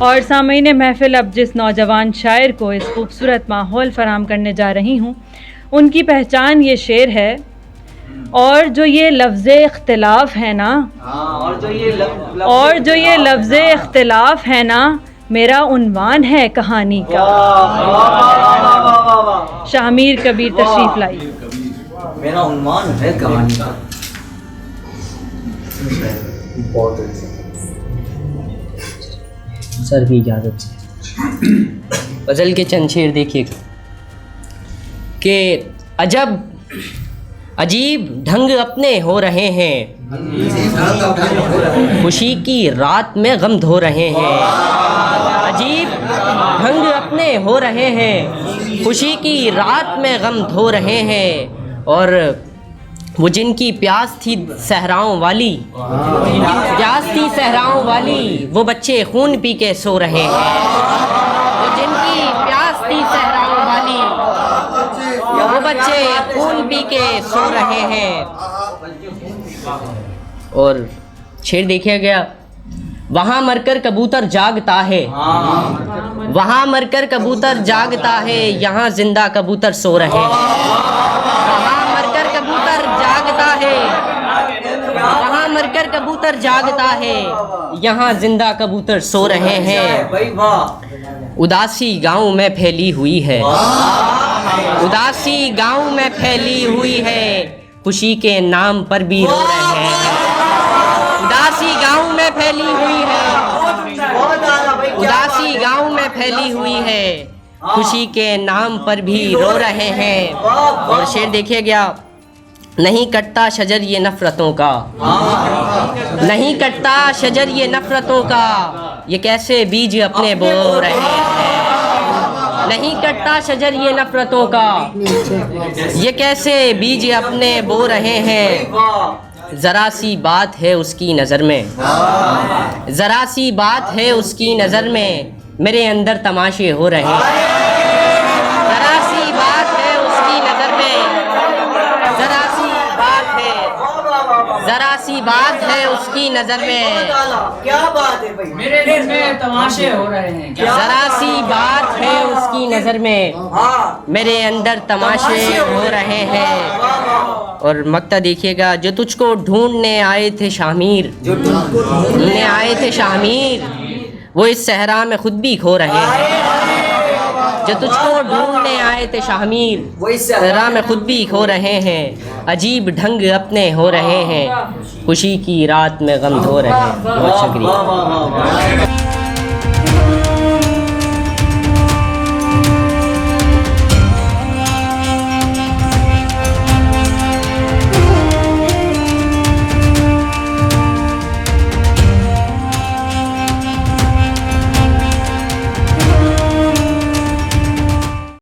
और सामईन महफ़िल, अब जिस नौजवान शायर को इस खूबसूरत माहौल फराहम करने जा रही हूँ, उनकी पहचान ये शेर है। और जो ये लफ्ज़े इख्तिलाफ़ है ना, और जो ये लफ्ज़े इख्तिलाफ़ है ना, मेरा उन्वान है कहानी का। शाहमीर कबीर तशरीफ़ लाई। मेरा उन्वान है कहानी का। सर की इजाज़त से गज़ल के चंद शेर देखिएगा कि अजब अजीब ढंग अपने हो रहे हैं, खुशी की रात में गम धो रहे हैं। अजीब ढंग अपने हो रहे हैं, खुशी की रात में गम धो रहे हैं। और वो जिनकी प्यास थी सहराओं वाली, प्यास थी सहराओं वाली, वो बच्चे खून पी के सो रहे हैं। वो जिनकी प्यास थी सहराओं वाली, वो बच्चे खून पी के सो रहे हैं। और शेर देखिए गया, वहाँ मरकर कबूतर जागता है, वहाँ मरकर कबूतर जागता है, यहाँ जिंदा कबूतर सो रहे हैं। वहाँ मरकर कबूतर जागता है, वहाँ मरकर कबूतर जागता है, यहाँ जिंदा कबूतर सो रहे हैं। उदासी गाँव में फैली हुई है, उदासी गाँव में फैली हुई है, खुशी के नाम पर भी रो रहे हैं। उदासी गाँव में फैली हुई है, उदासी गाँव में फैली हुई है, खुशी के नाम पर भी रो रहे हैं। और शेर देखिए गया, नहीं कटता शजर ये नफरतों का, नहीं कटता शजर ये नफरतों का, ये कैसे बीज अपने बो रहे हैं। नहीं कटता शजर ये नफरतों का, ये कैसे बीज अपने बो रहे हैं। ज़रा सी बात है उसकी नज़र में, ज़रा सी बात है उसकी नज़र में, मेरे अंदर तमाशे हो रहे हैं। ज़रा सी बात है उसकी नज़र में, ज़रा सी बात है, ज़रा सी बात है उसकी नज़र में, क्या बात है भाई, मेरे दिल में तमाशे हो रहे हैं। ज़रा सी बात है उसकी नज़र में, मेरे अंदर तमाशे हो रहे हैं। और मक्ता देखिएगा, जो तुझको ढूंढने आए थे शाहमीर, ढूंढने आए थे शाहमीर, वो इस सहरा में खुद भी खो रहे हैं। जो तुझको ढूंढने आए थे शाहमीर, वो इस सहरा में खुद भी खो रहे हैं। अजीब ढंग अपने हो रहे हैं, खुशी की रात में गम धो रहे हैं। बहुत शुक्रिया।